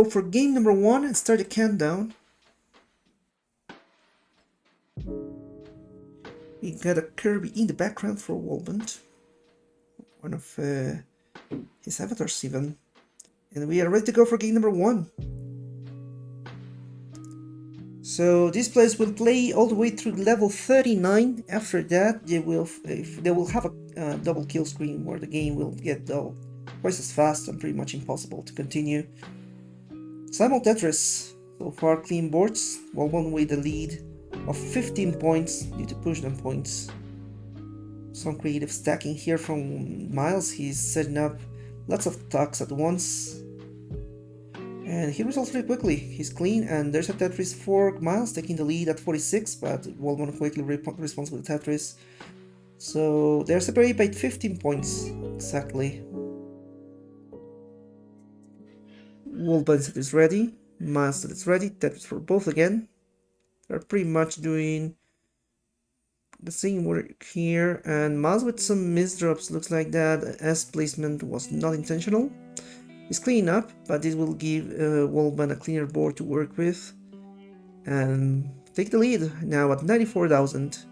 for game number 1 and start the countdown. We got a Kirby in the background for Wallbant, one of his avatars even. And we are ready to go for game number 1. So these players will play all the way through level 39. After that, they will have a double kill screen where the game will get dull twice as fast and pretty much impossible to continue. Simul Tetris, so far clean boards, Wallbant with the lead of 15 points due to pushdown points. Some creative stacking here from Myles. He's setting up lots of attacks at once. And he resolves very quickly. He's clean, and there's a Tetris for Myles taking the lead at 46, but Wallbant quickly responds with Tetris. So they're separated by 15 points exactly. Wallbant is ready, Myles is ready, Tetris for both again. They're pretty much doing the same work here, and Myles with some misdrops. Looks like that S placement was not intentional. He's cleaning up, but this will give Wallbant a cleaner board to work with and take the lead now at 94,000.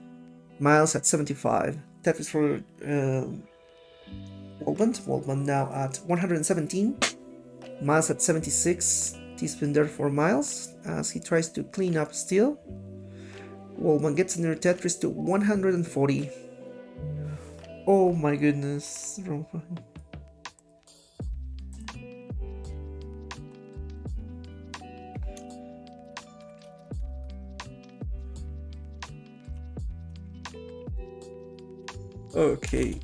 Myles at 75. Tetris for Wallbant. Wallbant now at 117. Myles at 76. T-spin there for Myles as he tries to clean up still. Wallbant gets near Tetris to 140. Oh my goodness. Okay.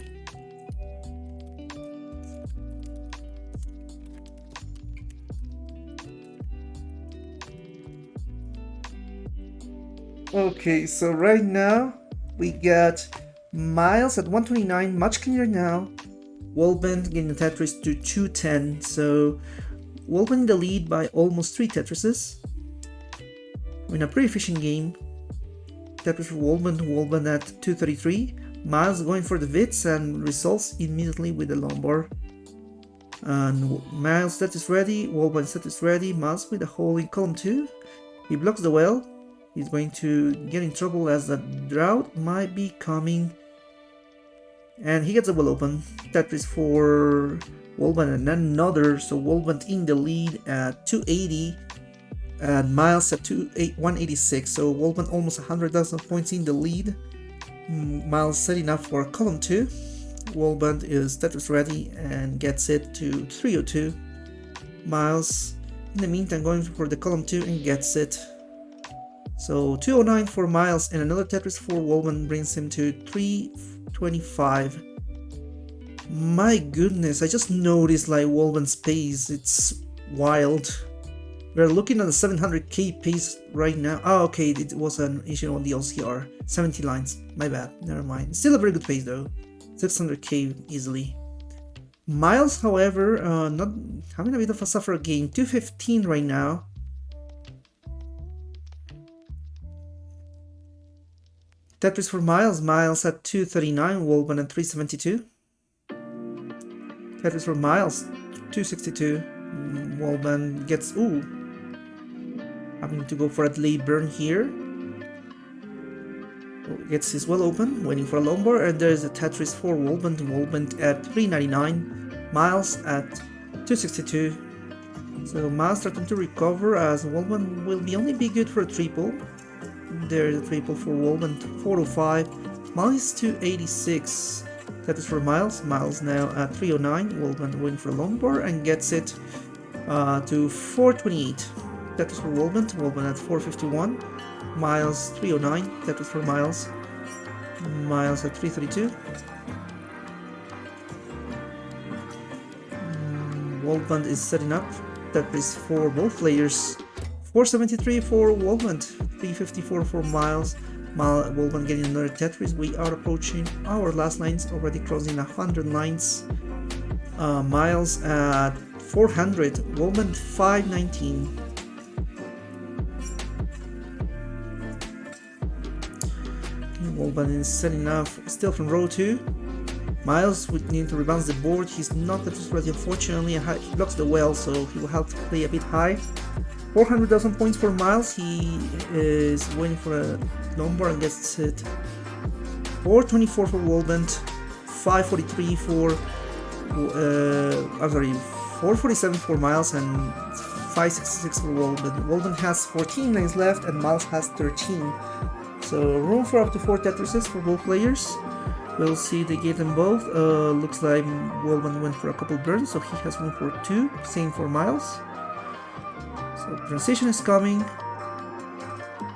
Okay, so right now we got Myles at 129, much cleaner now. Wallbant getting the Tetris to 210, so Wallbant in the lead by almost 3 Tetrises. In a pretty efficient game. Tetris for Wallbant at 233. Myles going for the Vits and results immediately with the Lombard. And Myles set is ready, Wallbant set is ready, Myles with a hole in column 2. He blocks the well. He's going to get in trouble as the drought might be coming. And he gets the well open. Tetris for Wallbant and another, so Wallbant in the lead at 280. And Myles at 186, so Wallbant almost 100,000 points in the lead. Myles setting up for column 2. Wallbant is Tetris ready and gets it to 302. Myles in the meantime going for the column 2 and gets it. So 209 for Myles and another Tetris for Wallbant brings him to 325. My goodness, I just noticed like Wallbant's pace, it's wild. We're looking at the 700k pace right now. Oh, okay, it was an issue on the OCR. 70 lines, my bad, never mind. Still a very good pace though, 600k easily. Myles, however, not having a bit of a suffer game, 215 right now. Tetris for Myles, Myles at 239, Wallbant at 372. Tetris for Myles, 262. Wallbant gets, ooh, having to go for a delay burn here. Gets his well open, waiting for a Lombard, and there's a Tetris for Wallbant. Wallbant at 399, Myles at 262. So Myles starting to recover as Wallbant will only be good for a triple. There's a triple for Wallbant, 405, Myles 286. Tetris for Myles. Myles now at 309. Wallbant waiting for a Lombard and gets it to 428. Tetris for Wallbant. Wallbant at 451. Myles 309. Tetris for Myles. Myles at 332. Wallbant is setting up. Tetris for both players. 473 for Wallbant, 354 for Myles. Wallbant getting another Tetris. We are approaching our last lines, already crossing 100 lines. Myles at 400, Wallbant 519. Wallbant is setting up still from row 2. Myles would need to rebalance the board. He's not Tetris ready, unfortunately. He blocks the well, so he will have to play a bit high. 400,000 points for Myles. He is waiting for a Lombard and gets hit. 424 for Wallbant. 543 for 447 for Myles and 566 for Wallbant. Wallbant has 14 lines left and Myles has 13. So room for up to 4 Tetrises for both players. We'll see they get them both. Looks like Wallbant went for a couple burns, so he has room for 2. Same for Myles. So transition is coming.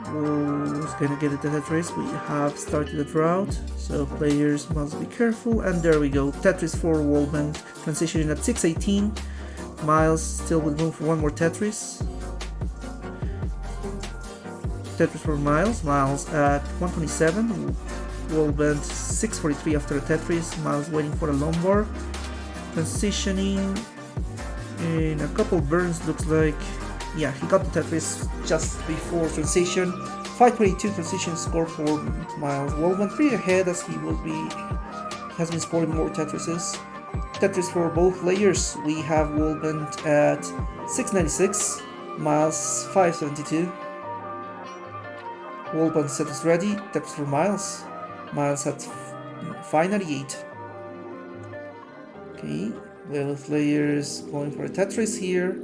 Who's gonna get it to Tetris? We have started the drought, so players must be careful. And there we go, Tetris for Wallbant, transitioning at 618. Myles still with room for one more Tetris. Tetris for Myles. Myles at 127. Wallbant 643 after a Tetris. Myles waiting for a Lombard. Transitioning in a couple burns, looks like. Yeah, he got the Tetris just before transition. 522 transition score for Myles. Wallbant pretty ahead as he has been scoring more Tetrises. Tetris for both players. We have Wallbant at 696. Myles 572. Wallbant set is ready. Tetris for Myles. Myles at 598. Okay, both players going for a Tetris here.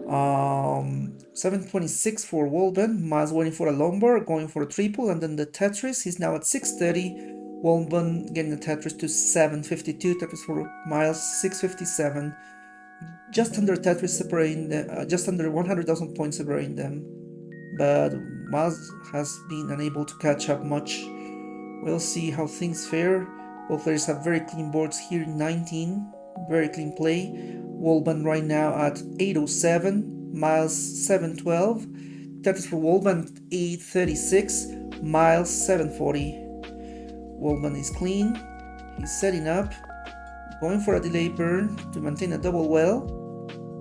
726 for Wallbant. Myles waiting for a Lombard, going for a triple, and then the Tetris. He's now at 630. Wallbant getting the Tetris to 752. Tetris for Myles 657. Just under Tetris separating them, just under 100,000 points separating them. But Myles has been unable to catch up much. We'll see how things fare. Both players have very clean boards here. 19, very clean play. Wallbant right now at 807. Myles 712. Tetris for Wallbant 836. Myles 740. Wallbant is clean. He's setting up, going for a delay burn to maintain a double well.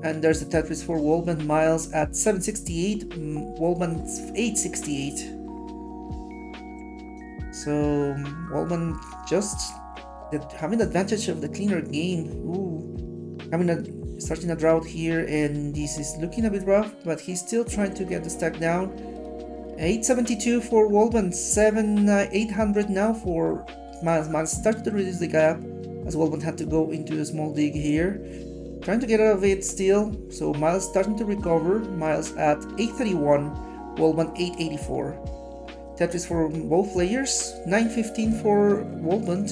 And there's the Tetris for Wallbant. Myles at 768. Wallbant 868. So Wallbant just having the advantage of the cleaner game. Starting a drought here, and this is looking a bit rough, but he's still trying to get the stack down. 872 for Wallbant, 800 now for Myles. Myles started to reduce the gap as Wallbant had to go into a small dig here. Trying to get out of it still, so Myles starting to recover. Myles at 831, Wallbant 884. Tetris for both players, 915 for Wallbant,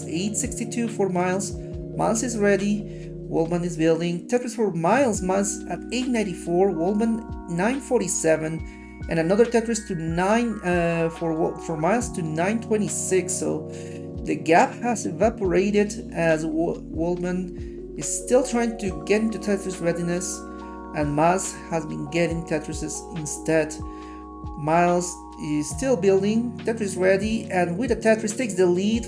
862 for Myles. Myles is ready. Wallbant is building. Tetris for Myles. Myles at 894. Wallbant 947, and another Tetris to 9 for Myles to 926. So the gap has evaporated as Wallbant is still trying to get into Tetris readiness, and Myles has been getting Tetrises instead. Myles is still building. Tetris ready, and with the Tetris takes the lead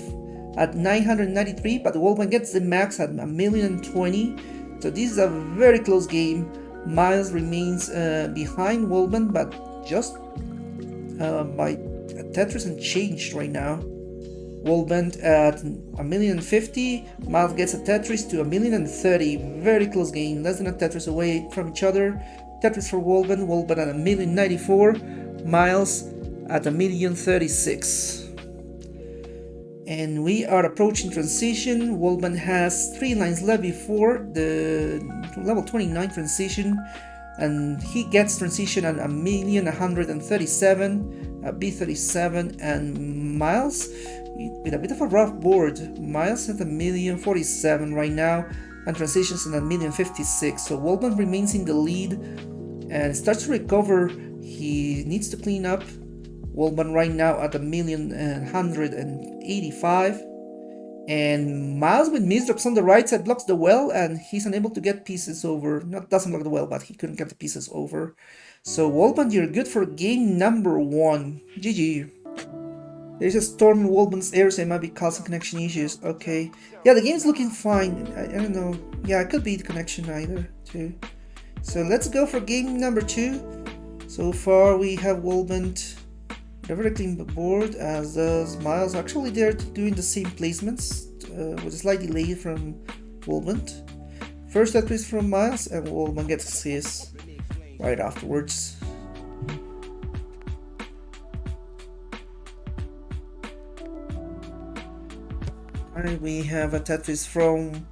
at 993, but Wallbant gets the max at 1,020,000. So this is a very close game. Myles remains behind Wallbant, but just by Tetris and change right now. Wallbant at 1,050,000. Myles gets a Tetris to 1,030,000. Very close game, less than a Tetris away from each other. Tetris for Wallbant. Wallbant at 1,094,000. Myles at 1,036,000. And we are approaching transition. Wallbant has 3 lines left before the level 29 transition, and he gets transition at 1,137,000, a B37, and Myles with a bit of a rough board. Myles at 1,047,000 right now, and transitions at 1,056,000. So Wallbant remains in the lead and starts to recover. He needs to clean up. Wallbant right now at 1,185,000, and Myles with misdrops on the right side blocks the well, and he's unable to get pieces over. Doesn't block the well, but he couldn't get the pieces over. So Wallbant, you're good for game number 1. GG. There's a storm in Wallbant's air, so it might be causing connection issues. Okay. Yeah, the game's looking fine. I don't know. Yeah, it could be the connection either too. So let's go for game number 2. So far we have Wallbant a very clean board, as does Myles. Actually, they're doing the same placements with a slight delay from Wallbant. First Tetris from Myles, and Wallbant gets his right afterwards. Alright, we have a Tetris from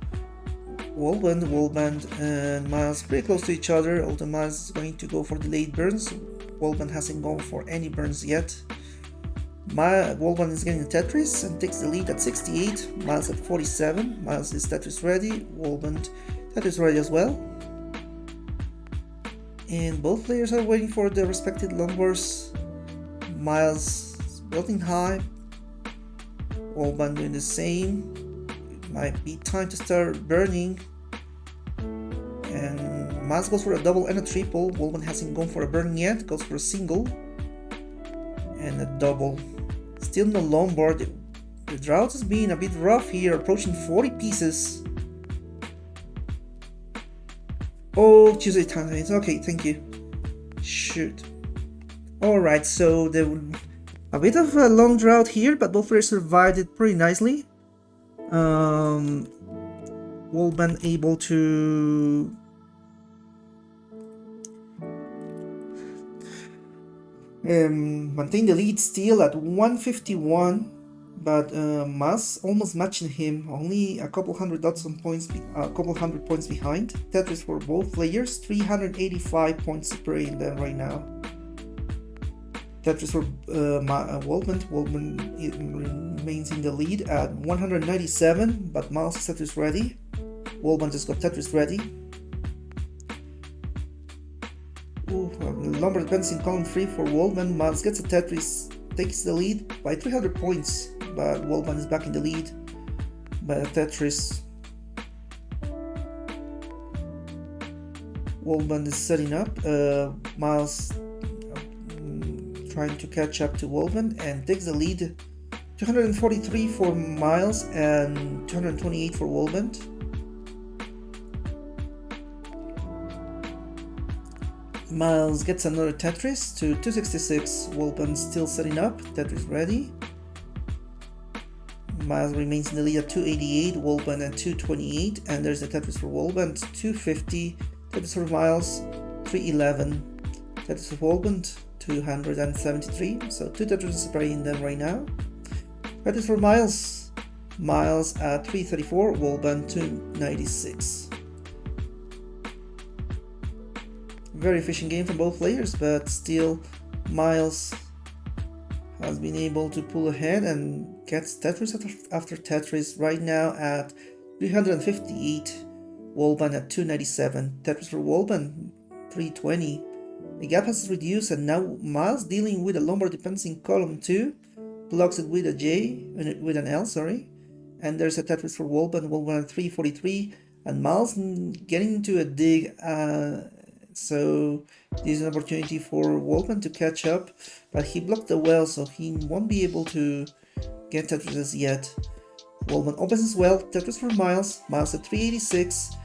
Wallbant and Myles pretty close to each other, although Myles is going to go for delayed burns. Wallbant hasn't gone for any burns yet. Wallbant is getting a Tetris and takes the lead at 68, Myles at 47. Myles is Tetris ready, Wallbant Tetris ready as well. And both players are waiting for their respective numbers. Myles building high, Wallbant doing the same. It might be time to start burning. And Myles goes for a double and a triple. Wallbant hasn't gone for a burn yet, goes for a single and a double. Still no Lombard. The drought is being a bit rough here, approaching 40 pieces. Oh, Tuesday time. Okay, thank you. Shoot. Alright, so a bit of a long drought here, but both players survived it pretty nicely. Wallbant able to maintain the lead still at 151, but Myles almost matching him, only a couple hundred points behind. Tetris for both players, 385 points separating them right now. Tetris for Wallbant remains in the lead at 197, but Myles is Tetris ready. Wallbant just got Tetris ready. Lombard depends in column 3 for Wallbant. Myles gets a Tetris, takes the lead by 300 points, but Wallbant is back in the lead by a Tetris. Wallbant is setting up. Myles trying to catch up to Wallbant and takes the lead. 243 for Myles and 228 for Wallbant. Myles gets another Tetris to 266. Wallbant still setting up. Tetris ready. Myles remains in the lead at 288. Wallbant at 228. And there's a Tetris for Wallbant. 250. Tetris for Myles. 311. Tetris for Wallbant. 273. So 2 Tetris separating them right now. Tetris for Myles. Myles at 334. Wallbant 296. Very efficient game from both players, but still Myles has been able to pull ahead and gets Tetris after Tetris right now at 358. Wallbant at 297. Tetris for Wallbant 320. The gap has reduced, and now Myles dealing with a Lombard depends in column 2, blocks it with a J, with an L, sorry. And there's a Tetris for Wallbant at 343, and Myles getting into a dig. So this is an opportunity for Wallbant to catch up, but he blocked the well, so he won't be able to get Tetris as yet. Wallbant opens as well. Tetris for Myles. Myles at 386,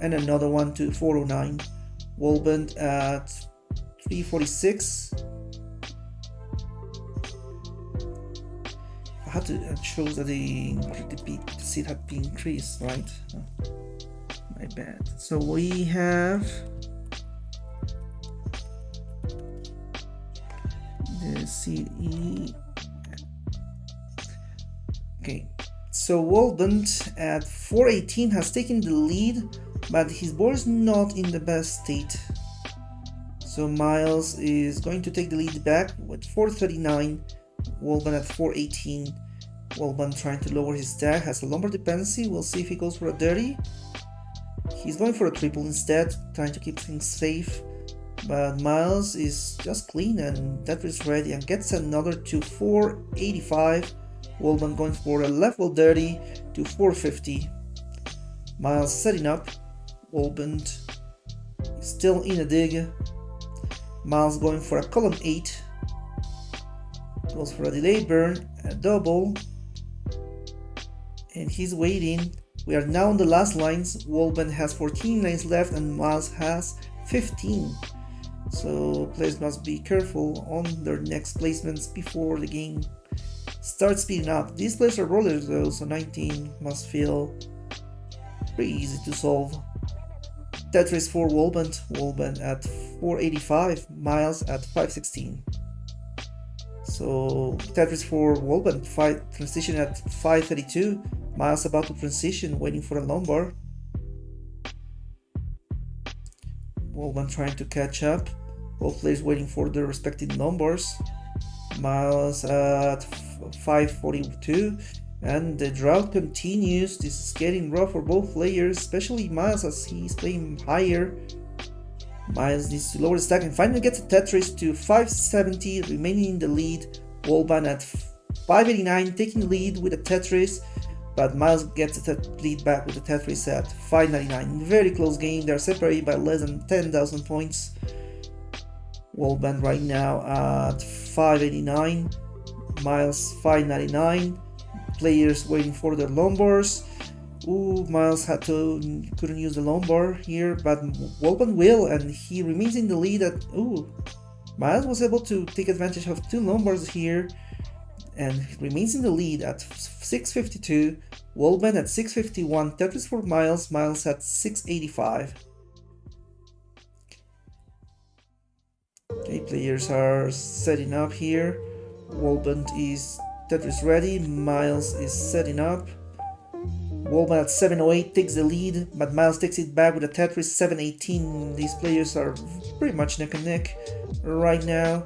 and another one to 409. Wallbant at 346. I had to. It shows that the seed had been increased, right? Oh, my bad. So we have the CE. Okay, so Wallbant at 418 has taken the lead, but his board is not in the best state. So Myles is going to take the lead back with 439. Wallbant at 418. Wallbant trying to lower his stack, has a Lombard dependency. We'll see if he goes for a dirty. He's going for a triple instead, trying to keep things safe. But Myles is just clean and Tetris ready and gets another to 485. Wallbant going for a level dirty to 450. Myles setting up. Wallbant still in a dig. Myles going for a column 8. Goes for a delayed burn, a double. And he's waiting. We are now on the last lines. Wallbant has 14 lines left and Myles has 15. So players must be careful on their next placements before the game start speeding up. These players are rollers though, so 19 must feel pretty easy to solve. Tetris for Wallbant, Wallbant at 485, Myles at 516. So Tetris for Wallbant, transition at 532, Myles about to transition, waiting for a lumbar. Wallbant trying to catch up, both players waiting for their respective lumbars. Myles at 542, and the drought continues. This is getting rough for both players, especially Myles as he's playing higher. Myles needs to lower the stack and finally gets a Tetris to 570, remaining in the lead. Wallbant at 589, taking the lead with a Tetris, but Myles gets the lead back with the Tetris at 599. Very close game, they're separated by less than 10,000 points. Wallbant right now at 589, Myles 599. Players waiting for their lumbars. Ooh, Myles couldn't use the lumbar here, but Wallbant will, and he remains in the lead at. Ooh, Myles was able to take advantage of 2 lumbars here, and remains in the lead at 652. Wallbant at 651. Tetris for Myles. Myles at 685. Okay, players are setting up here. Wallbant is Tetris ready. Myles is setting up. Wallbant at 708 takes the lead, but Myles takes it back with a Tetris 718. These players are pretty much neck and neck right now.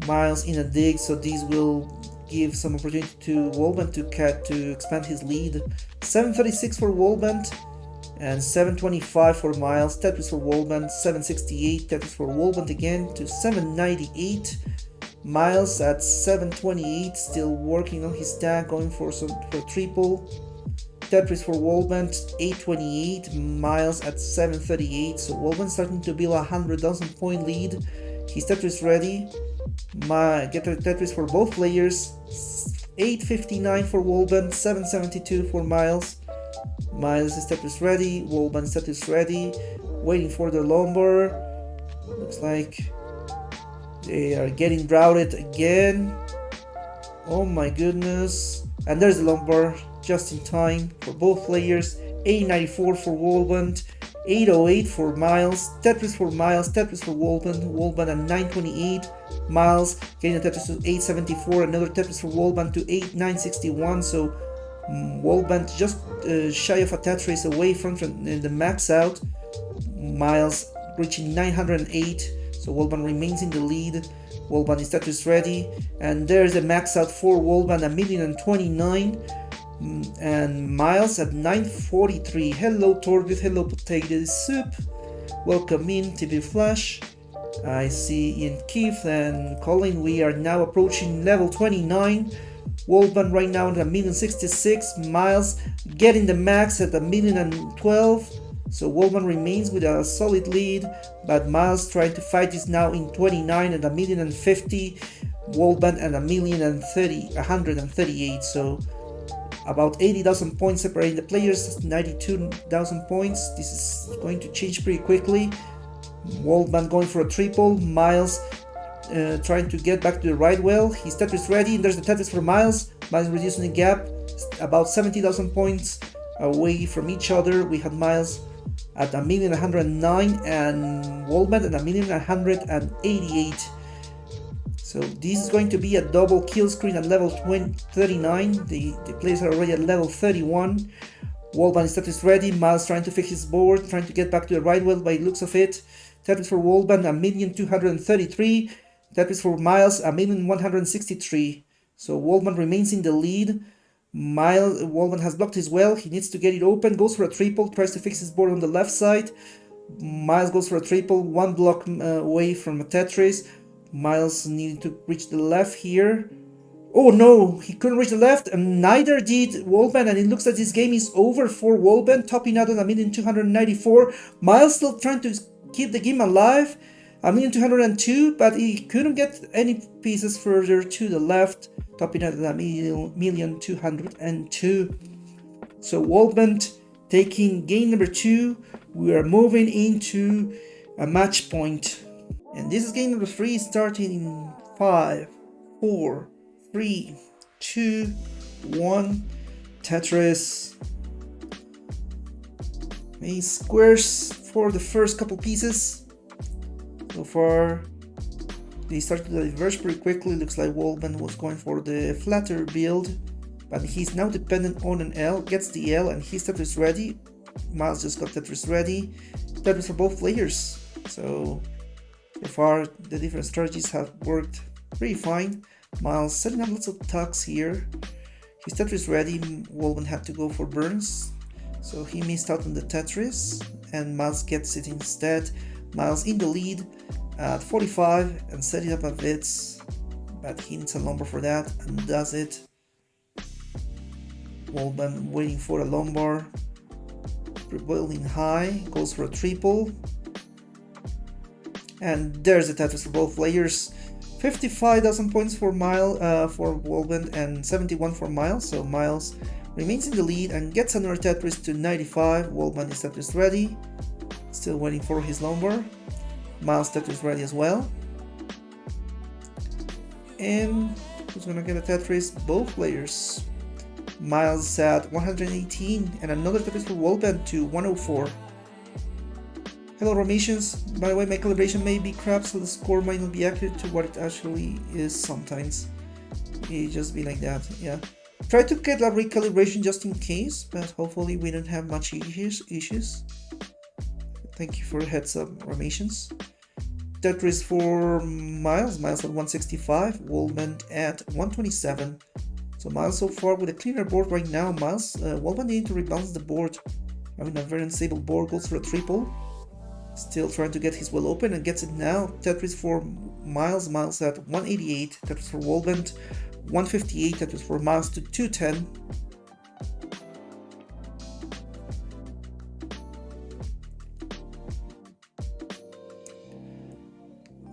Myles in a dig, so these will give some opportunity to Wallbant to expand his lead. 736 for Wallbant and 725 for Myles. Tetris for Wallbant, 768. Tetris for Wallbant again to 798. Myles at 728, still working on his stack, going for triple. Tetris for Wallbant, 828. Myles at 738. So Wallbant starting to build a 100,000 point lead. He's Tetris ready. Get a Tetris for both players. 859 for Wallbant, 772 for Myles. Myles is Tetris ready. Wallbant is Tetris ready. Waiting for the lumbar. Looks like they are getting routed again. Oh my goodness. And there's the lumbar just in time for both players. 894 for Wallbant, 808 for Myles. Tetris for Myles, Tetris for Wallbant. Wallbant at 928. Myles getting a Tetris to 874. Another Tetris for Wallbant to 961. So Wallbant just shy of a Tetris away from the max out. Myles reaching 908. So Wallbant remains in the lead. Wallbant is Tetris ready. And there's the max out for Wallbant, 1,029,000. And Myles at 943. Hello Torbith, hello Potato Soup. Welcome in TV Flash. I see Ian Keith and Colin. We are now approaching level 29. Wallbant right now at 1,066,000. Myles getting the max at 1,012,000. So Wallbant remains with a solid lead, but Myles trying to fight this now in 29 at 1,050,000. Wallbant at 138. So about 80,000 points separating the players, 92,000 points. This is going to change pretty quickly. Wallbant going for a triple. Myles trying to get back to the right well. He's Tetris ready, and there's the Tetris for Myles. Myles reducing the gap, about 70,000 points away from each other. We had Myles at 1,109,000 and Wallbant at 1,188,000. So this is going to be a double kill screen at level 39. The players are already at level 31. Wallbant is Tetris ready. Myles trying to fix his board, trying to get back to the right well by the looks of it. Tetris for Wallbant 1,233,000. Tetris for Myles 1,163,000. So Wallbant remains in the lead. Wallbant has blocked his well. He needs to get it open. Goes for a triple. Tries to fix his board on the left side. Myles goes for a triple. One block away from a Tetris. Myles needed to reach the left here. Oh no, he couldn't reach the left, and neither did Wallbant, and it looks like this game is over for Wallbant, topping out on 1,294,000. Myles still trying to keep the game alive, 1,202,000, but he couldn't get any pieces further to the left, topping out at 1,202,000. So Wallbant taking game number 2. We are moving into a match point. And this is game number 3, starting in 5, 4, 3, 2, 1. Tetris. Made squares for the first couple pieces. So far, they started to diverge pretty quickly. Looks like Wallbant was going for the flatter build, but he's now dependent on an L. Gets the L and he's Tetris ready. Myles just got Tetris ready. Tetris for both players. So far, the different strategies have worked pretty fine. Myles setting up lots of tucks here. He's Tetris ready. Wallbant had to go for burns, so he missed out on the Tetris, and Myles gets it instead. Myles in the lead at 45 and setting up a Vitz, but he needs a lumber for that and does it. Wallbant waiting for a lumbar, building high, goes for a triple, and there's a Tetris for both players. 55,000 points for Wallbant and 71 for Myles, so Myles remains in the lead and gets another Tetris to 95. Wallbant is Tetris ready, still waiting for his lumbar. Myles Tetris ready as well. And who's gonna get a Tetris? Both players. Myles at 118 and another Tetris for Wallbant to 104. Hello Romations, by the way, my calibration may be crap, so the score might not be accurate to what it actually is sometimes. It just be like that, yeah. Try to get a recalibration just in case, but hopefully we don't have much issues. Thank you for the heads up, Romations. Tetris for Myles at 165, Wallbant at 127. So Myles so far with a cleaner board right now. Wallbant needing to rebalance the board. Having a very unstable board, goes for a triple. Still trying to get his well open and gets it now. Tetris for Myles at 188. Tetris for Wallbant 158. Tetris for Myles to 210.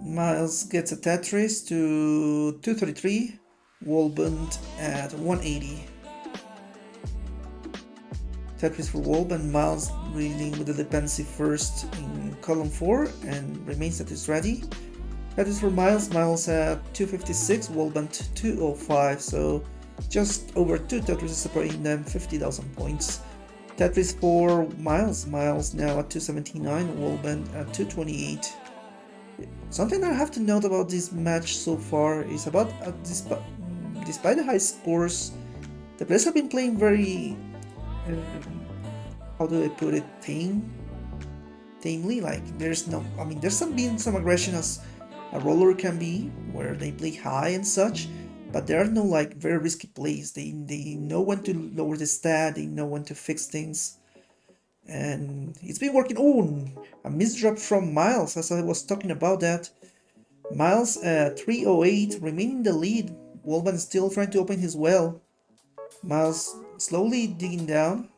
Myles gets a Tetris to 233. Wallbant at 180. Tetris for Wallbant. Myles reading with the dependency first in column 4 and remains Tetris ready. Tetris for Myles at 256, Wallbant 205, so just over 2 Tetris separating them, 50,000 points. Tetris for Myles now at 279, Wallbant at 228. Something I have to note about this match so far is about despite the high scores, the players have been playing very how do I put it, tamely. Like there's been some aggression as a roller can be, where they play high and such, but there are no like very risky plays. They know when to lower the stat, they know when to fix things, and it's been working. Oh, a misdrop from Myles, as I was talking about that. Myles at 308, remaining in the lead. Wallbant still trying to open his well. Myles slowly digging down,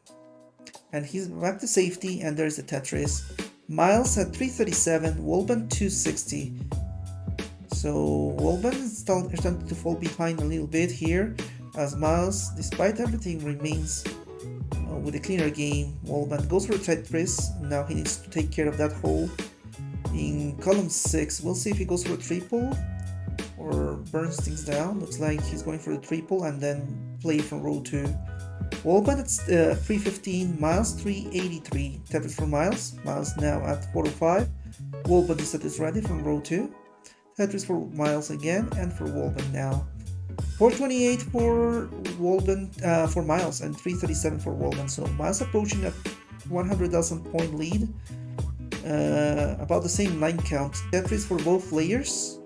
and he's back to safety, and there's the Tetris. Myles at 337, Wallbant 260. So Wallbant is starting to fall behind a little bit here, as Myles, despite everything, remains with a cleaner game. Wallbant goes for a Tetris. Now he needs to take care of that hole in column 6. We'll see if he goes for a triple or burns things down. Looks like he's going for the triple and then play from row 2. Wallbant at 315, Myles 383. Tetris for Myles now at 405. Wallbant is Tetris ready from row 2. Tetris for Myles again, and for Wallbant now. 428 for Wallbant for Myles and 337 for Wallbant. So Myles approaching a 100,000 point lead. About the same line count. Tetris for both players.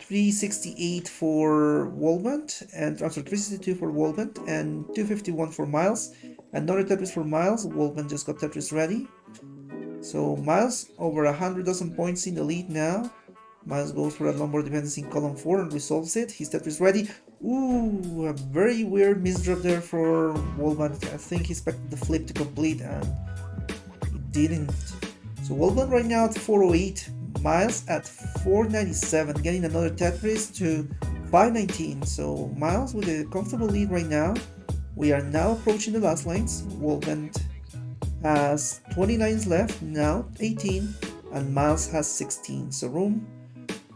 368 for Wallbant and 362 for Wallbant and 251 for Myles. Another Tetris for Myles. Wallbant just got Tetris ready. So Myles over 100,000 points in the lead now. Myles goes for a lumbar dependency in column 4 and resolves it. His Tetris ready. Ooh, a very weird misdrop there for Wallbant. I think he expected the flip to complete and it didn't. So Wallbant right now at 408. Myles at 497, getting another Tetris to 519. So Myles with a comfortable lead right now. We are now approaching the last lines. Wallbant has 20 lines left, now 18, and Myles has 16. So room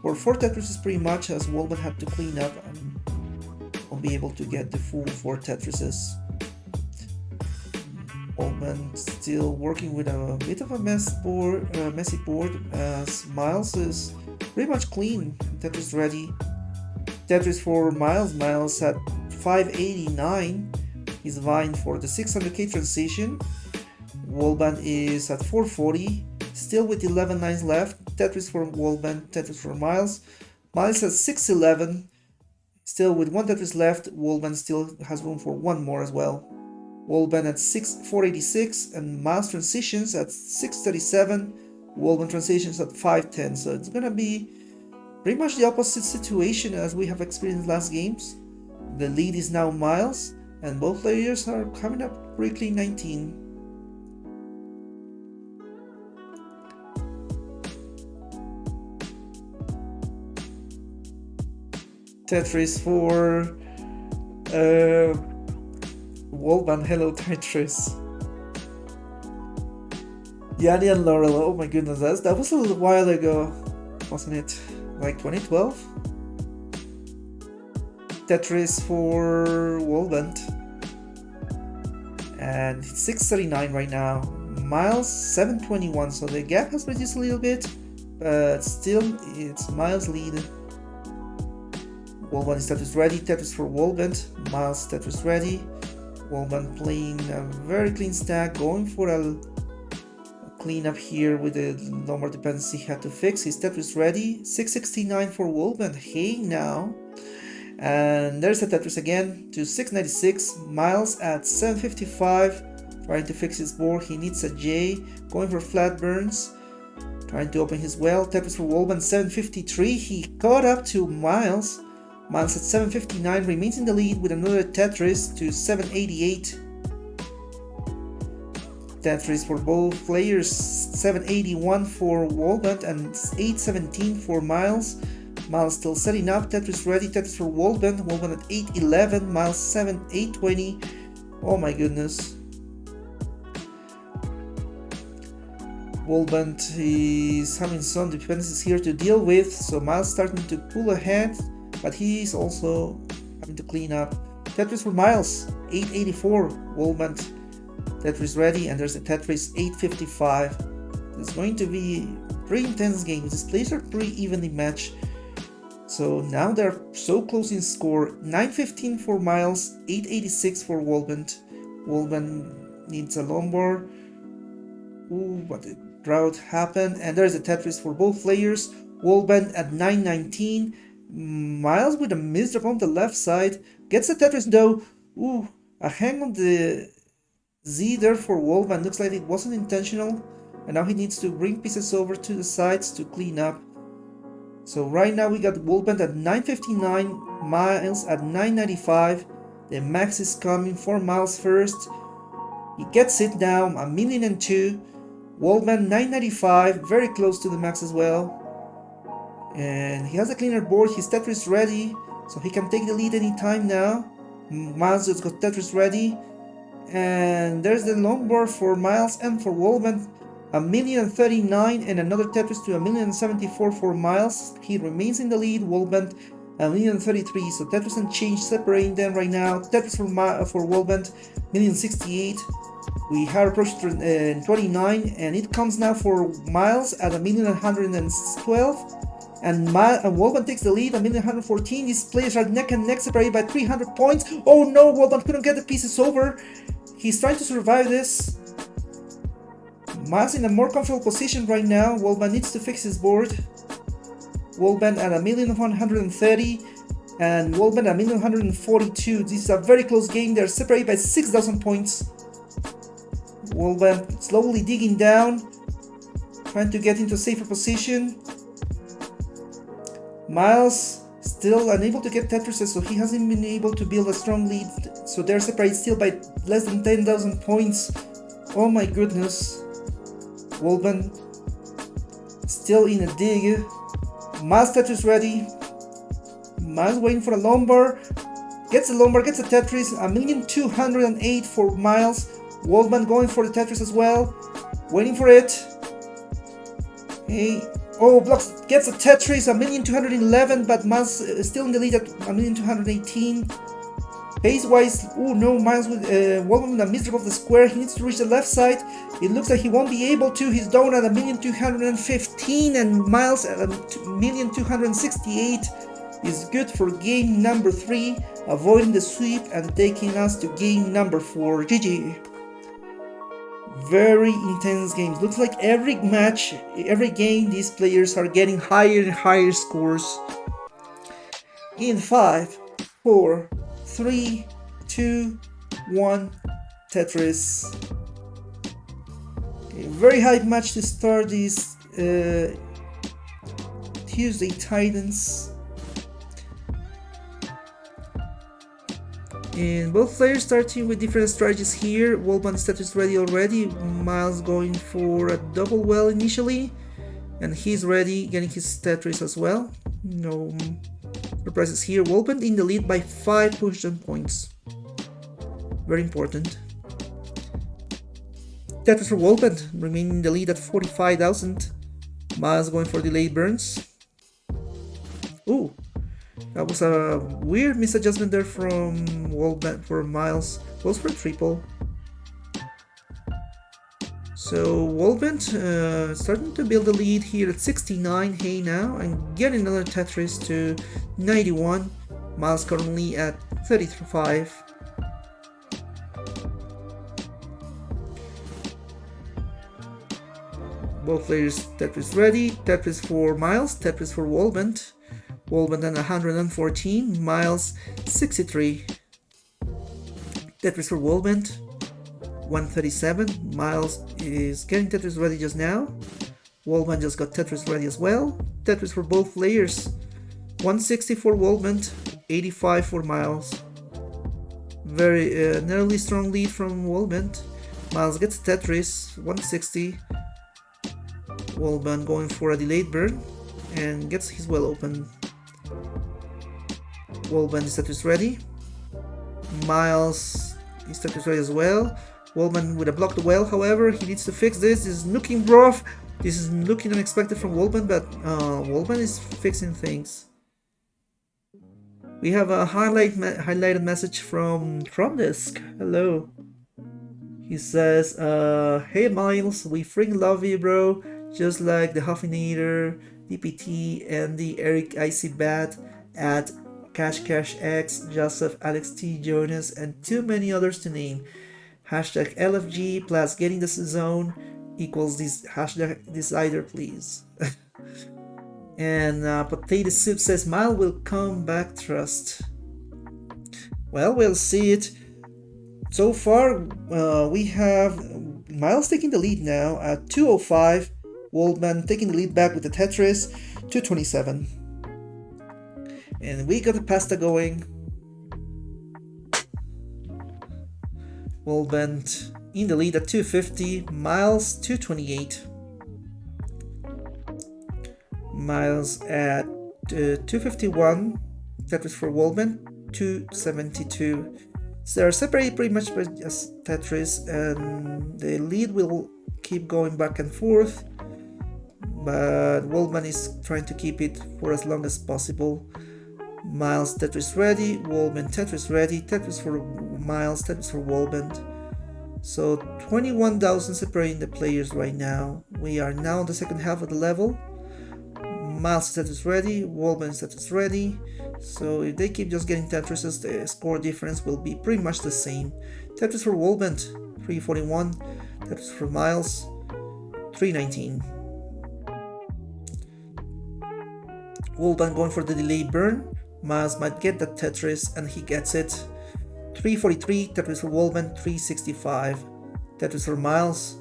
for 4 Tetris is pretty much, as Wallbant had to clean up and be able to get the full 4 Tetrises. Wallbant still working with a bit of a messy board, as Myles is pretty much clean. Tetris ready. Tetris for Myles. Myles at 589. He's vying for the 600k transition. Wallbant is at 440, still with 11 lines left. Tetris for Wallbant, Tetris for Myles. Myles at 611, still with 1 Tetris left. Wallbant still has room for 1 more as well. Wallbant at 486, and Myles transitions at 637. Wallbant transitions at 510. So it's gonna be pretty much the opposite situation as we have experienced last games. The lead is now Myles, and both players are coming up pretty clean 19. Tetris for Wallbant. Hello Tetris. Yanni and Laurel, oh my goodness, that was a little while ago, wasn't it? Like 2012? Tetris for Wallbant. And it's 639 right now. Myles 721, so the gap has reduced a little bit, but still it's Myles' lead. Wallbant is Tetris ready. Tetris for Wallbant. Myles Tetris ready. Wallbant playing a very clean stack, going for a cleanup here with the Lombard dependency he had to fix. He's Tetris ready. 669 for Wallbant. Hey now. And there's the Tetris again to 696. Myles at 755, trying to fix his board. He needs a J, going for flat burns, trying to open his well. Tetris for Wallbant 753. He caught up to Myles. Myles at 759 remains in the lead with another Tetris to 788. Tetris for both players, 781 for Wallbant and 817 for Myles. Myles still setting up. Tetris ready. Tetris for Wallbant. Wallbant at 811. Myles 820. Oh my goodness. Wallbant is having some dependencies here to deal with, so Myles starting to pull ahead, but he's also having to clean up. Tetris for Myles, 884. Wallbant. Tetris ready, and there's a Tetris 855. It's going to be pretty intense game. These players are pretty evenly matched. So now they're so close in score. 915 for Myles, 886 for Wallbant. Wallbant needs a Lombard. Ooh, what a drought happened. And there's a Tetris for both players. Wallbant at 919. Myles with a misdrop on the left side. Gets a Tetris though. Ooh, a hang on the Z there for Wallbant. Looks like it wasn't intentional. And now he needs to bring pieces over to the sides to clean up. So right now we got Wallbant at 959, Myles at 995. The max is coming for Myles first. He gets it down, 1,000,002. Wallbant 995, very close to the max as well. And he has a cleaner board. His Tetris ready, so he can take the lead anytime now. Myles just got Tetris ready. And there's the long board for Myles and for Wallbant. 1,039 and another Tetris to 1,074 for Myles. He remains in the lead. Wallbant 1,033. So Tetris and change separating them right now. Tetris for Wallbant 1,068. We have approached 29, and it comes now for Myles at 1,112. And Wallbant takes the lead, 1,114. These players are neck and neck, separated by 300 points. Oh no, Wallbant couldn't get the pieces over. He's trying to survive this. Myles in a more comfortable position right now. Wallbant needs to fix his board. Wallbant at 1,130 and Wallbant at 1,142. This is a very close game. They're separated by 6,000 points. Wallbant slowly digging down, trying to get into a safer position. Myles still unable to get Tetrises, so he hasn't been able to build a strong lead. So they're separated still by less than 10,000 points. Oh my goodness. Wallbant still in a dig. Myles Tetris ready. Myles waiting for a Lombard. Gets a Lombard, gets a Tetris. 1,208 for Myles. Wallbant going for the Tetris as well. Waiting for it. Hey. Oh, blocks, gets a Tetris. 1,211, but Myles is still in the lead at 1,218. Pace-wise, oh no, Myles with Wallbant with a misdrop of the square. He needs to reach the left side. It looks like he won't be able to. He's down at 1,215,000 and Myles at 1,268,000 is good for game number 3, avoiding the sweep and taking us to game number 4. GG. Very intense games. Looks like every match, every game, these players are getting higher and higher scores. In 5, 4, 3, 2, 1, Tetris. A very hype match to start this Tuesday Titans. And both players starting with different strategies here. Wallbant status ready already. Myles going for a double well initially. And he's ready, getting his Tetris as well. No surprises here. Wallbant in the lead by 5 push-down points. Very important. Tetris for Wallbant, remaining in the lead at 45,000. Myles going for delayed burns. Ooh, that was a weird misadjustment there from Wallbant for Myles. Goes for a triple. So Wallbant starting to build the lead here at 69 hey now, and getting another Tetris to 91. Myles currently at 35. Both players Tetris ready. Tetris for Myles, Tetris for Wallbant. Wallbant at 114, Myles 63. Tetris for Wallbant 137. Myles is getting Tetris ready just now. Wallbant just got Tetris ready as well. Tetris for both players 160 for Wallbant, 85 for Myles. Very narrowly strong lead from Wallbant. Myles gets Tetris 160. Wallbant going for a delayed burn and gets his well open. Wallbant is Tetris ready. Myles is Tetris ready as well. Wallbant with a blocked well, however, he needs to fix this. This is looking rough. This is looking unexpected from Wallbant, but Wallbant is fixing things. We have a highlighted message from Tromdisk. Hello. He says, hey Myles, we freaking love you, bro. Just like the Huffinator, DPT, and the Eric Icy Bat at Cash X, Joseph, Alex T, Jonas, and too many others to name. Hashtag LFG plus getting the zone equals this hashtag decider, please. And Potato Soup says Myles will come back, trust. Well, we'll see it. So far, we have Myles taking the lead now at 205. Wallbant taking the lead back with the Tetris, 227. And we got the pasta going. Wallbant in the lead at 250. Myles 228. Myles at 251. Tetris for Wallbant 272. So they're separated pretty much by just Tetris, and the lead will keep going back and forth. But Wallbant is trying to keep it for as long as possible. Myles Tetris ready, Wallbant Tetris ready, Tetris for Myles, Tetris for Wallbant. So 21,000 separating the players right now. We are now in the second half of the level. Myles Tetris ready, Wallbant Tetris ready. So if they keep just getting Tetrises, the score difference will be pretty much the same. Tetris for Wallbant 341, Tetris for Myles 319. Wallbant going for the delay burn. Myles might get that Tetris, and he gets it. 343, Tetris for Wallbant, 365. Tetris for Myles,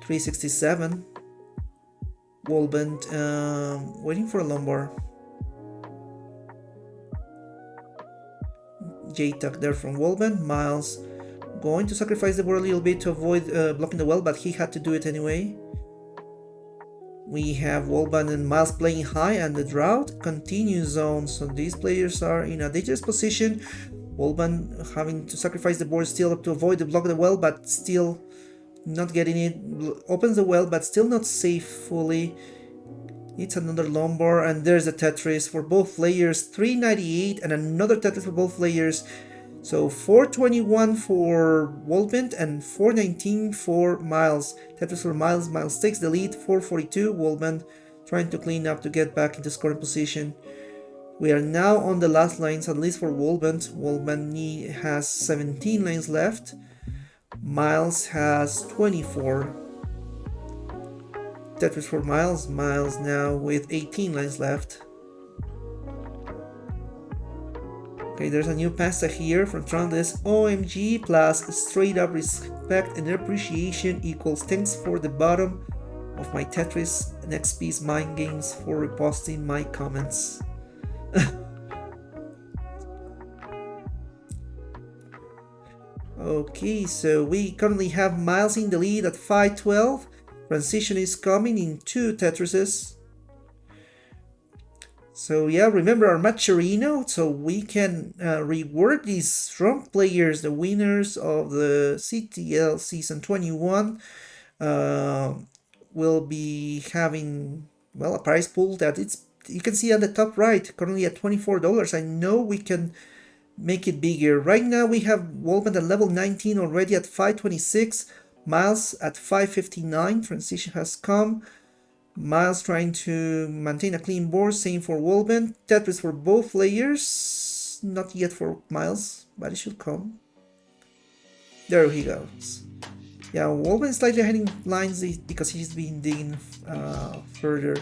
367. Wallbant waiting for a lumbar. J-Tuck there from Wallbant. Myles going to sacrifice the board a little bit to avoid blocking the well, but he had to do it anyway. We have Wallbant and Myles playing high, and the drought continues on, so these players are in a dangerous position. Wallbant having to sacrifice the board still to avoid the block of the well, but still not getting it. Opens the well, but still not safe fully. Needs another lumbar, and there's a Tetris for both players, 398, and another Tetris for both players, So 421 for Wallbant and 419 for Myles. Tetris for Myles. Myles takes the lead. 442. Wallbant trying to clean up to get back into scoring position. We are now on the last lines, at least for Wallbant. Wallbant has 17 lines left. Myles has 24. Tetris for Myles. Myles now with 18 lines left. Okay, there's a new pasta here from Trondis. OMG plus straight up respect and appreciation equals thanks for the bottom of my Tetris next piece mind games for reposting my comments. Okay, so we currently have Myles in the lead at 512. Transition is coming in 2 Tetrises. So yeah, remember our Macherino, so we can reward these strong players, the winners of the CTL season 21 will be having, well, a prize pool that you can see on the top right, currently at $24. I know we can make it bigger. Right now we have Wallbant at level 19 already at 526, Myles at 559, transition has come. Myles trying to maintain a clean board, same for Wallbant. Tetris for both players, not yet for Myles, but it should come. There he goes. Yeah, Wallbant is slightly ahead in lines because he's been digging further.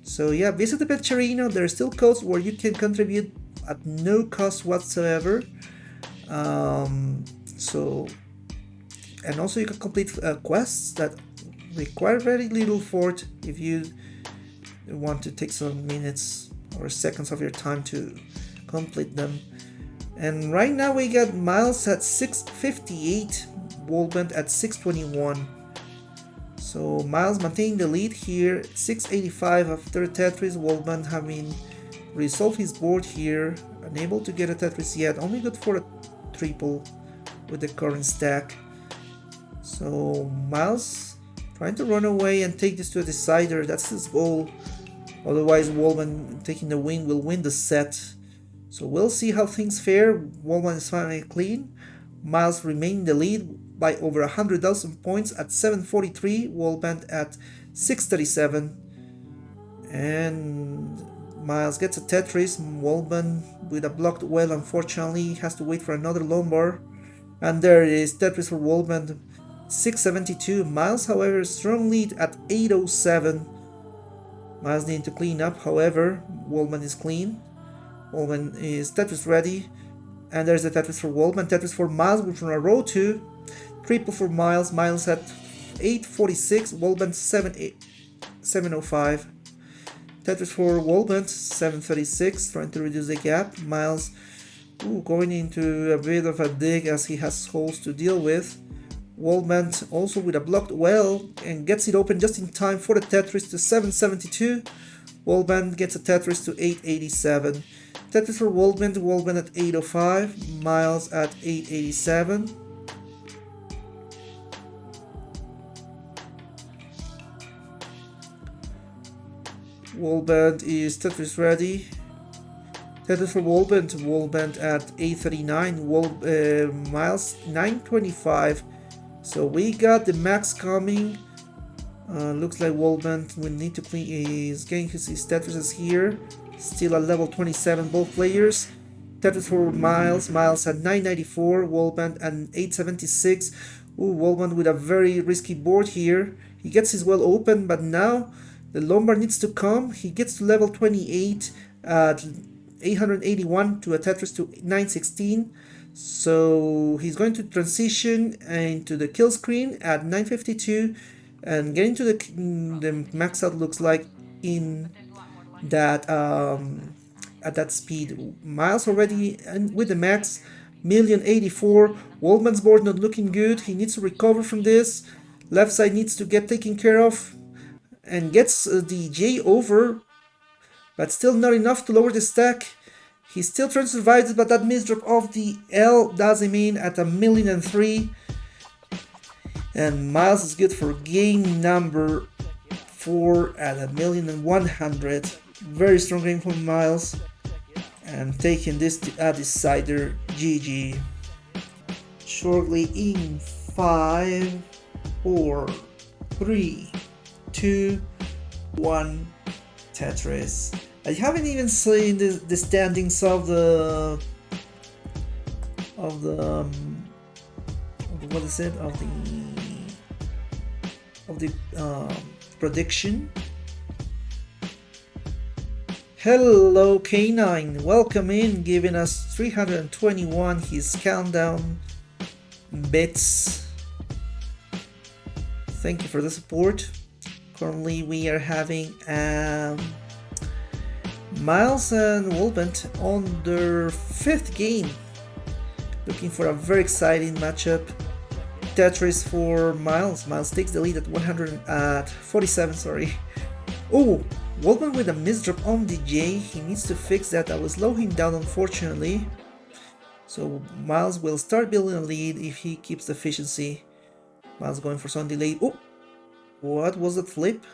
So yeah, visit the Peekayric. There are still codes where you can contribute at no cost whatsoever. And also you can complete quests that require very little effort if you want to take some minutes or seconds of your time to complete them. And right now we got Myles at 658, Wallbant at 621. So Myles maintaining the lead here, 685 after Tetris. Wallbant having resolved his board here, unable to get a Tetris yet, only good for a triple with the current stack. So Myles trying to run away and take this to a decider, that's his goal. Otherwise Wallbant taking the win will win the set. So we'll see how things fare. Wallbant is finally clean. Myles remain in the lead by over 100,000 points at 743, Wallbant at 637. And Myles gets a Tetris. Wallbant with a blocked well, unfortunately has to wait for another Lombard. And there it is, Tetris for Wallbant, 672. Myles, however, strong lead at 807. Myles need to clean up, however, Wallbant is clean. Wallbant is Tetris ready. And there's the Tetris for Wallbant. Tetris for Myles from a row 2. Triple for Myles. Myles at 846. Wallbant 705. Tetris for Wallbant 736. Trying to reduce the gap. Myles going into a bit of a dig as he has holes to deal with. Wallbant also with a blocked well and gets it open just in time for the Tetris to 772. Wallbant gets a Tetris to 887. Tetris for Wallbant, Wallbant at 805, Myles at 887. Wallbant is Tetris ready. Tetris for Wallbant, Wallbant at 839, Myles 925. So we got the max coming. Looks like Wallbant will need to clean. Is getting his Tetrises here. Still at level 27, both players. Tetris for Myles. Myles at 994. Wallbant at 876. Wallbant with a very risky board here. He gets his well open, but now the Lombard needs to come. He gets to level 28 at 881 to a Tetris to 916. So he's going to transition into the kill screen at 952 and getting to the max out looks like in that at that speed. Myles already with the max, 1,084,000. Wallbant's board not looking good. He needs to recover from this. Left side needs to get taken care of and gets the J over, but still not enough to lower the stack. He still trying to survive it, but that misdrop of the L does him in at 1,003,000. And Myles is good for game number 4 at 1,100,000. Very strong game from Myles. And taking this to a decider, GG. shortly in 5, 4, 3, 2, 1. Tetris. I haven't even seen the standings of the what is it of the prediction. Hello K9, welcome in, giving us 321 his countdown bits. Thank you for the support. Currently we are having Myles and Wallbant on their 5th game. Looking for a very exciting matchup. Tetris for Myles. Myles takes the lead at 47, sorry. Oh, Wallbant with a misdrop on DJ. He needs to fix that. I will slow him down unfortunately. So Myles will start building a lead if he keeps the efficiency. Myles going for some delay. Oh, what was that flip?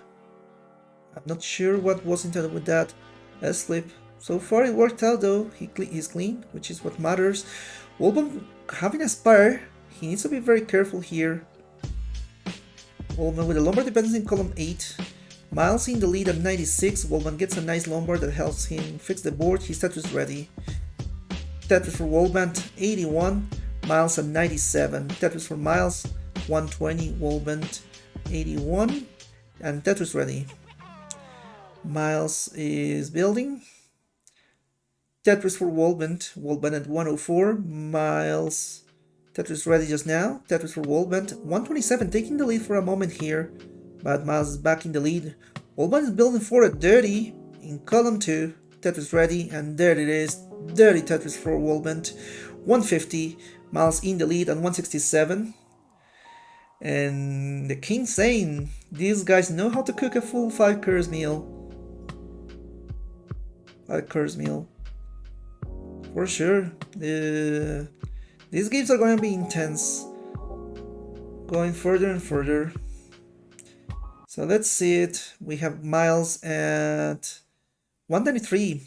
I'm not sure what was intended with that slip. So far it worked out though. He's clean, which is what matters. Wallbant having a spire. He needs to be very careful here. Wallbant with a Lombard dependency in column 8. Myles in the lead at 96. Wallbant gets a nice Lombard that helps him fix the board. He's Tetris ready. Tetris for Wallbant 81. Myles at 97. Tetris for Myles 120. Wallbant 81. And Tetris ready. Myles is building. Tetris for Wallbant. Wallbant at 104. Myles. Tetris ready just now. Tetris for Wallbant. 127, taking the lead for a moment here. But Myles is back in the lead. Wallbant is building for a dirty in column 2. Tetris ready, and there it is. Dirty Tetris for Wallbant. 150. Myles in the lead at 167. And the king saying, these guys know how to cook a full 5 course meal. 5 course meal. For sure. These games are going to be intense. Going further and further. So let's see it. We have Myles at 193.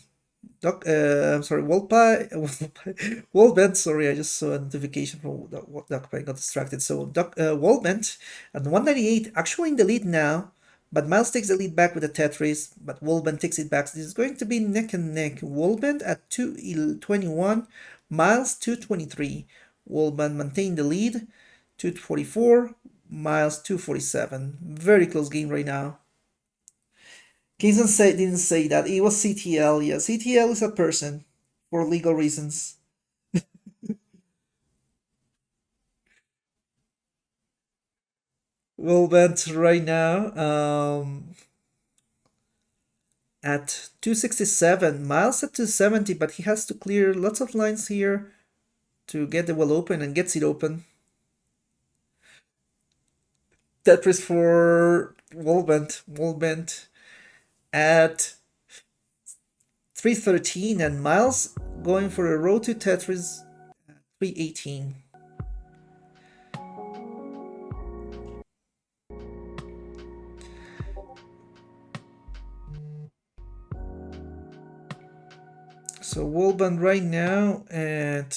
I'm sorry, Wallbant. Sorry, I just saw a notification from DuckPie, got distracted. So Wallbant at 198, actually in the lead now. But Myles takes the lead back with the Tetris, but Wallbant takes it back. So this is going to be neck and neck. Wallbant at 221, Myles 223. Wallbant maintained the lead, 244, Myles 247. Very close game right now. Kingston didn't say that. It was CTL. Yeah, CTL is a person for legal reasons. Wallbant right now at 267. Myles at 270, but he has to clear lots of lines here to get the well open, and gets it open. Tetris for Wallbant. Wallbant at 313, and Myles going for a road to Tetris at 318. So Wallbant right now at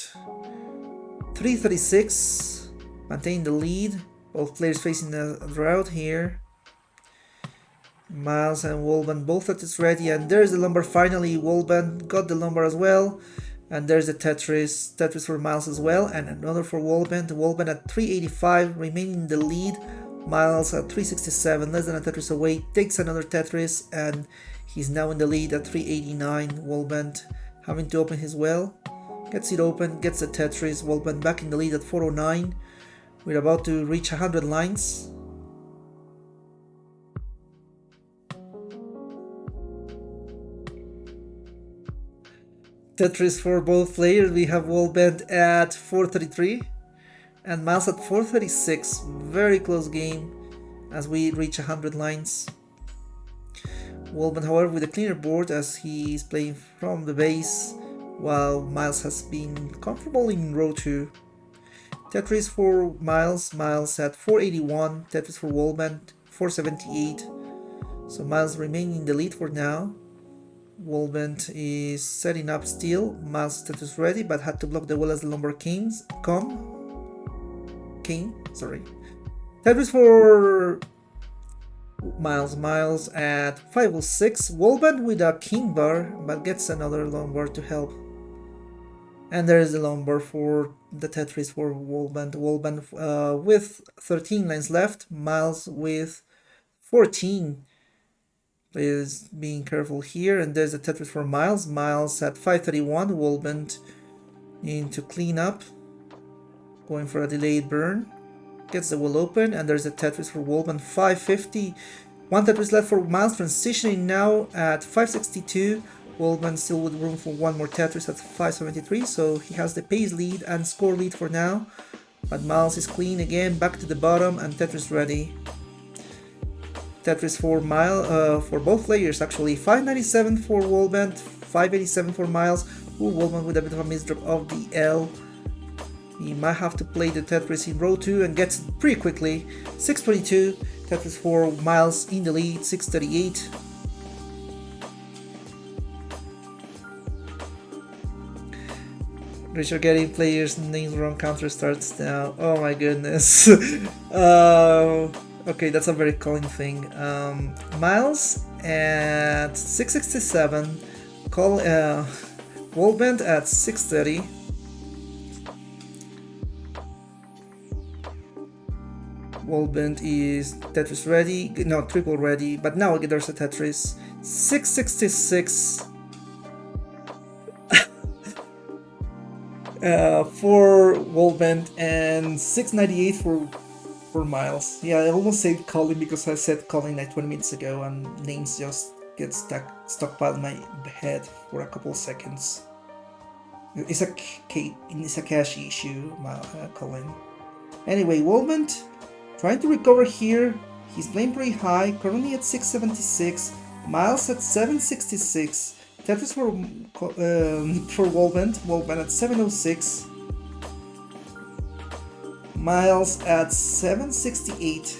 336, maintain the lead. Both players facing the route here. Myles and Wallbant both at its ready, and there's the Lombard finally. Wallbant got the Lombard as well, and there's the Tetris. Tetris for Myles as well, and another for Wallbant. Wallbant at 385, remaining in the lead. Myles at 367, less than a Tetris away, takes another Tetris, and he's now in the lead at 389. Wallbant having to open his well. Gets it open, gets the Tetris. Wallbant back in the lead at 409. We're about to reach 100 lines. Tetris for both players. We have Wallbant at 433 and Myles at 436. Very close game as we reach 100 lines. Wallbant, however, with a cleaner board as he is playing from the base, while Myles has been comfortable in row 2. Tetris for Myles. Myles at 481. Tetris for Wallbant 478. So Myles remaining in the lead for now. Wallbant is setting up still. Myles Tetris ready, but had to block the well as the Lombard Kings come. king, sorry. Tetris for Myles. Myles at 506. Wallbant with a king bar, but gets another long bar to help. And there is the long bar for the Tetris for Wallbant. Wallbant with 13 lines left. Myles with 14. Players being careful here. And there's the Tetris for Myles. Myles at 531. Wallbant needing to clean up. Going for a delayed burn. Gets the wall open, and there's a Tetris for Wallbant 550. One Tetris left for Myles, transitioning now at 562. Wallbant still with room for one more Tetris at 573, so he has the pace lead and score lead for now. But Myles is clean again, back to the bottom, and Tetris ready. Tetris for Myles, for both players actually. 597 for Wallbant, 587 for Myles. Wallbant with a bit of a misdrop of the L. He might have to play the Tetris in row 2 and gets it pretty quickly. 622, Tetris for Myles in the lead, 638. Richard getting players' names wrong, counter starts now. Oh my goodness. Okay, that's a very common thing. Myles at 667, Wallbant at 630. Wallbant is Tetris ready, no, triple ready, but now there's a Tetris. 666 for Wallbant and 698 for Myles. Yeah, I almost said Colin because I said Colin like 20 minutes ago and names just get stockpiled in my head for a couple seconds. It's a cache issue, Colin. Anyway, Wallbant trying to recover here. He's playing pretty high, currently at 676. Myles at 766. Tetris for Wallbant. Wallbant at 706. Myles at 768.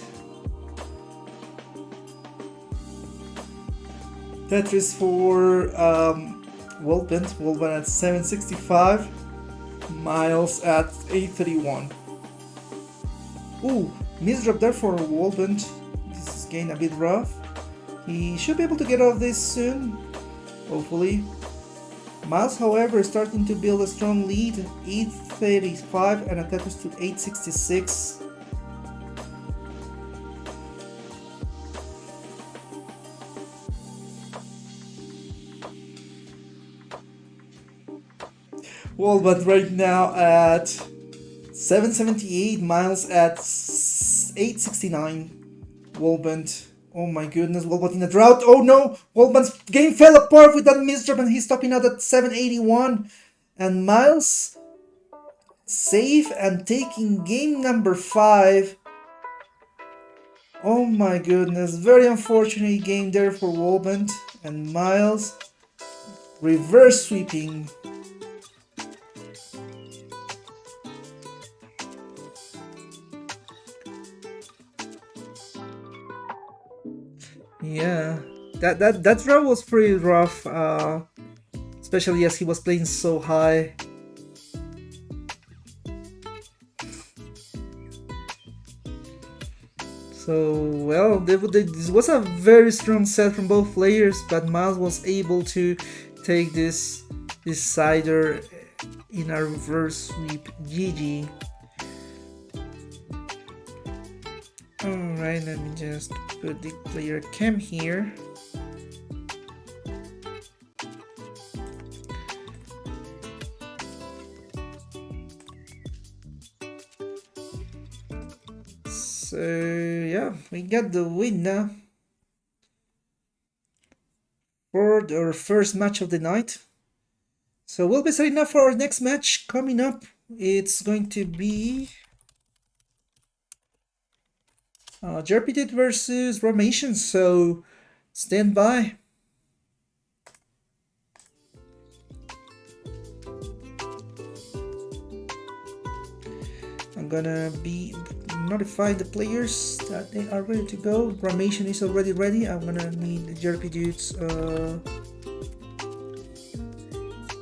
Tetris for Wallbant. Wallbant at 765. Myles at 831. Ooh, misdrop there for Wallbant. This is getting a bit rough. He should be able to get off this soon, hopefully. Myles, however, is starting to build a strong lead, 835 and a Tetris to 866. Wallbant right now at 778, Myles at 869. Wallbant, oh my goodness, Wallbant in a drought. Oh no, Wallbant's game fell apart with that misdrop and he's topping out at 781. And Myles safe and taking game number 5. Oh my goodness, very unfortunate game there for Wallbant. And Myles reverse sweeping. Yeah, that draw was pretty rough, especially as he was playing so high. So, well, this was a very strong set from both players, but Myles was able to take this cider in a reverse sweep. GG. Alright, let me just put the player cam here. So yeah, we got the win now for our first match of the night. So we'll be setting up for our next match coming up. It's going to be JRPG versus Romation, so stand by. I'm gonna be notifying the players that they are ready to go. Romation is already ready. I'm gonna need the JRPG dudes